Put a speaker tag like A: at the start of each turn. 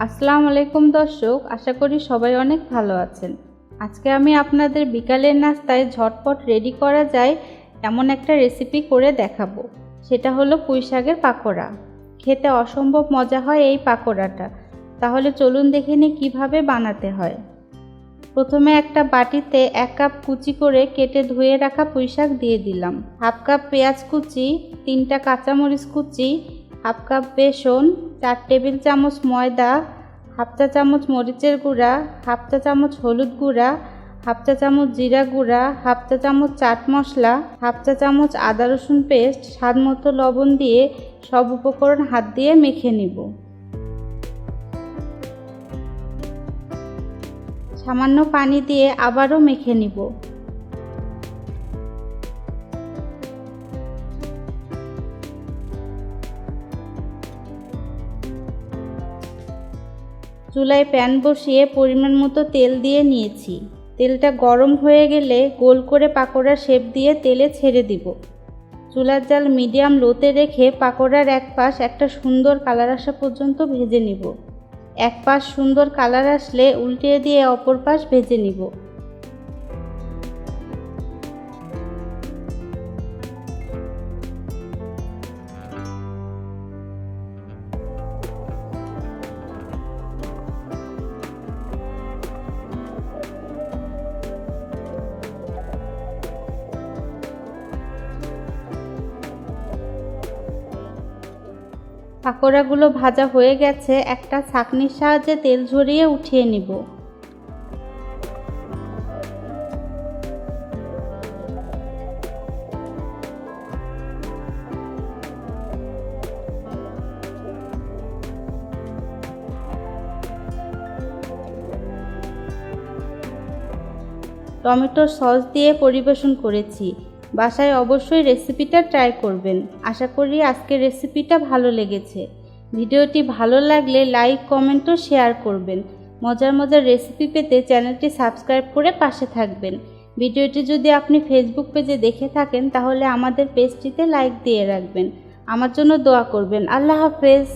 A: আসসালামু আলাইকুম দর্শক, আশা করি সবাই অনেক ভালো আছেন। আজকে আমি আপনাদের বিকালের নাস্তায় ঝটপট রেডি করা যায় এমন একটা রেসিপি করে দেখাবো। সেটা হলো পুঁই শাকের পাকোড়া। খেতে অসম্ভব মজা হয় এই পাকোড়াটা। তাহলে চলুন দেখে নিই কীভাবে বানাতে হয়। প্রথমে একটা বাটিতে 1 কাপ কুচি করে কেটে ধুয়ে রাখা পুঁই শাক দিয়ে দিলাম। 1/2 কাপ পেঁয়াজ কুচি, 3টা কাঁচামরিচ কুচি, 1/2 কাপ বেসন, 4 টেবিল চামচ ময়দা, 1/2 চা চামচ মরিচের গুঁড়া, 1/2 চা চামচ হলুদ গুঁড়া, 1/2 চা চামচ জিরা গুঁড়া, 1/2 চা চামচ চাট মশলা, 1/2 চা চামচ আদা রসুন পেস্ট, স্বাদ মতো লবণ দিয়ে সব উপকরণ হাত দিয়ে মেখে নিব। সামান্য পানি দিয়ে আবারও মেখে নিব। চুলায় প্যান বসিয়ে পরিমাণ মতো তেল দিয়ে নিয়েছি। তেলটা গরম হয়ে গেলে গোল করে পাকোড়ার শেপ দিয়ে তেলে ছেড়ে দিব। চুলার জাল মিডিয়াম লোতে রেখে পাকোড়ার এক পাশ একটা সুন্দর কালার আসা পর্যন্ত ভেজে নিব। এক পাশ সুন্দর কালার আসলে উল্টিয়ে দিয়ে অপর পাশ ভেজে নিব। পাকোড়াগুলো ভাজা হয়ে গেছে, একটা ছাঁকনির সাহায্যে তেল ঝরিয়ে উঠিয়ে নিব। টমেটোর সস দিয়ে পরিবেশন করেছি। বাসায় অবশ্যই রেসিপিটা ট্রাই করবেন। আশা করি আজকের রেসিপিটা ভালো লেগেছে। ভিডিওটি ভালো লাগলে লাইক, কমেন্ট ও শেয়ার করবেন। মজার মজার রেসিপি পেতে চ্যানেলটি সাবস্ক্রাইব করে পাশে থাকবেন। ভিডিওটি যদি আপনি ফেসবুক পেজে দেখে থাকেন তাহলে আমাদের পেজটিতে লাইক দিয়ে রাখবেন। আমার জন্য দোয়া করবেন। আল্লাহ হাফেজ।